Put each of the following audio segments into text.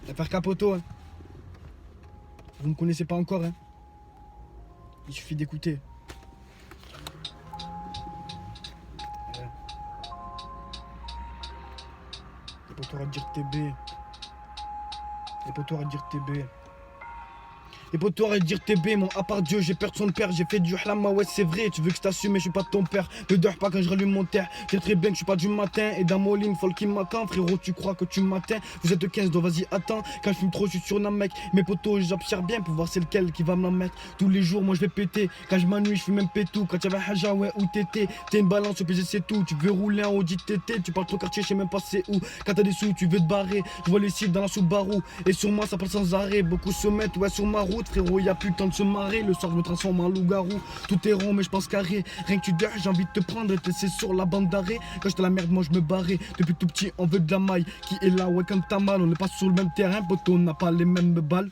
Faire capoto, hein. Vous me connaissez pas encore, hein. Il suffit d'écouter. Ouais. Les potos à dire TB. Les potos à dire TB. Les potos arrêtent de dire TB, mon à part Dieu, j'ai peur de son père, j'ai fait du hlam, ouais c'est vrai, tu veux que je t'assume, mais je suis pas ton père. Ne dors pas quand je rallume mon terre, tu sais très bien que je suis pas du matin. Et dans mon ligne, folk qui m'attend, frérot, tu crois que tu m'atteins. Vous êtes 15, donc vas-y, attends. Quand je fume trop, je suis sur un mec. Mes potos, j'observe bien pour voir c'est lequel qui va me la mettre. Tous les jours, moi je vais péter. Quand je m'ennuie, je fume même pétou. Quand y'avais Haja, ouais, où t'étais. T'es une balance, au PG, c'est tout. Tu veux rouler en Audi TT, tu parles ton quartier, je sais même pas c'est où. Quand t'as des sous, tu veux te barrer. Je vois les cibles dans la Subaru. Et sur moi, ça passe sans arrêt. Beaucoup se mettent, ouais, sur ma route, frérot, y a plus de se marrer, le soir je me transforme en loup-garou. Tout est rond mais je pense carré. Rien que tu dors, j'ai envie de te prendre et te laisser sur la bande d'arrêt. Quand j'étais la merde, moi je me barrais. Depuis tout petit, on veut de la maille. Qui est là, ouais, comme t'as mal. On n'est pas sur le même terrain, poteau, on n'a pas les mêmes balles.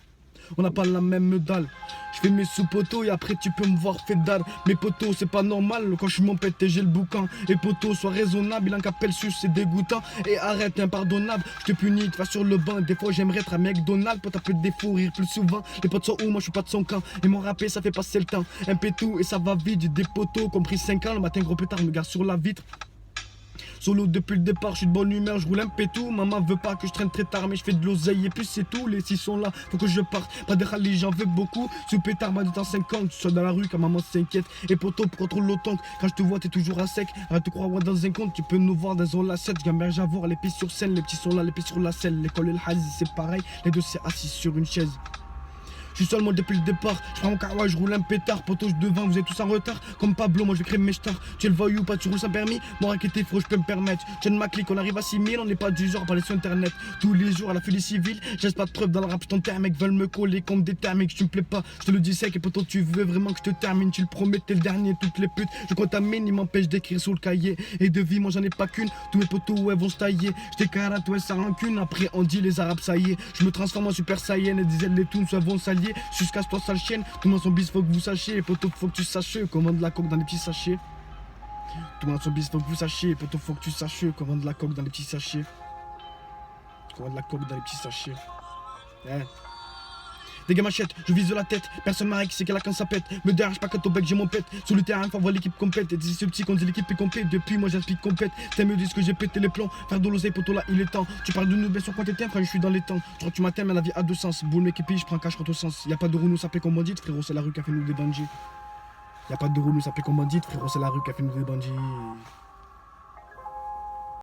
On n'a pas la même dalle. Je fais mes sous-poteaux et après tu peux me voir fait dalle. Mes poteaux c'est pas normal quand je suis mon pète et j'ai le boucan. Et poteaux sois raisonnable, il en qu'appelle sus c'est dégoûtant. Et arrête impardonnable, je te punis, tu vas sur le banc. Des fois j'aimerais être un McDonald's pour taper des fous rire plus souvent. Les potes sont où, moi je suis pas de son camp. Et mon rappé ça fait passer le temps. Un pétou et ça va vite, j'ai des poteaux compris 5 ans. Le matin gros pétard me garde sur la vitre. Solo depuis le départ, je suis de bonne humeur, je roule un pétou. Maman veut pas que je traîne très tard, mais je fais de l'oseille et puis c'est tout. Les 6 sont là, faut que je parte. Pas de rallye, j'en veux beaucoup. Sous pétard, ma 250, tu sois dans la rue quand maman s'inquiète. Et poto, pour contrôle l'automne. Quand je te vois, t'es toujours à sec. Arrête de croire ouais, dans un compte, tu peux nous voir dans un lacette. Gamber Javour, les pieds sur scène, les petits sont là, les pieds sur la selle. L'école et le hazi, c'est pareil. Les deux, c'est assis sur une chaise. Je suis seul moi depuis le départ, je prends mon kawa, je roule un pétard, poteau je devant, vous êtes tous en retard. Comme Pablo, moi je vais créer mes stars. Tu es le voyou, pas tu roules sans permis. Moi inquiété, frérot, je peux me permettre. Tiens de ma clique, on arrive à 6000, on n'est pas du genre à parler sur internet. Tous les jours à la folie civile, j'ai pas de preuves dans le rap, je t'enterre, mec, veulent me coller comme des thermiques, tu me plais pas. Je te le dis sec et poteau, tu veux vraiment que je te termine, tu le promets, t'es le dernier, toutes les putes. Je contamine, ils m'empêchent d'écrire sur le cahier. Et de vie, moi j'en ai pas qu'une, tous mes poteaux, ouais, vont se tailler. J'étais karate, ouais, ça rancune, après on dit les arabes, ça y est. Je me transforme en super saiyan et disait les toons, soit vont s'allier. Jusqu'à toi sale chienne, tout le monde son bis faut que vous sachiez, poteau faut que tu saches, commande la coque dans les petits sachets. Tout le monde son bis faut que vous sachiez, poteau faut que tu saches, commande la coque dans les petits sachets. Commande la coque dans les petits sachets. Hein. Dégage machette, je vise de la tête, personne m'arrête, c'est qu'elle a quand ça pète. Me dérange pas quand au bec j'ai mon pète. Sur le terrain, faut voir l'équipe complète. Et c'est ce petit qu'on dit l'équipe est complète. Depuis moi j'explique complète. T'aimes mieux dire que j'ai pété les plombs. Faire de l'oseille poteau là il est temps. Tu parles de nous bien sûr quand t'étais, frère je suis dans les temps. Je crois que tu m'atteins mais la vie a deux sens. Boule mec et puis je prends cash contre au sens. Y'a pas de roue nous ça paie comme bandit, frérot c'est la rue qui a fait nous des bandits. Y'a pas de roue nous ça paie comme bandit, frérot c'est la rue qui a fait nous des bandits.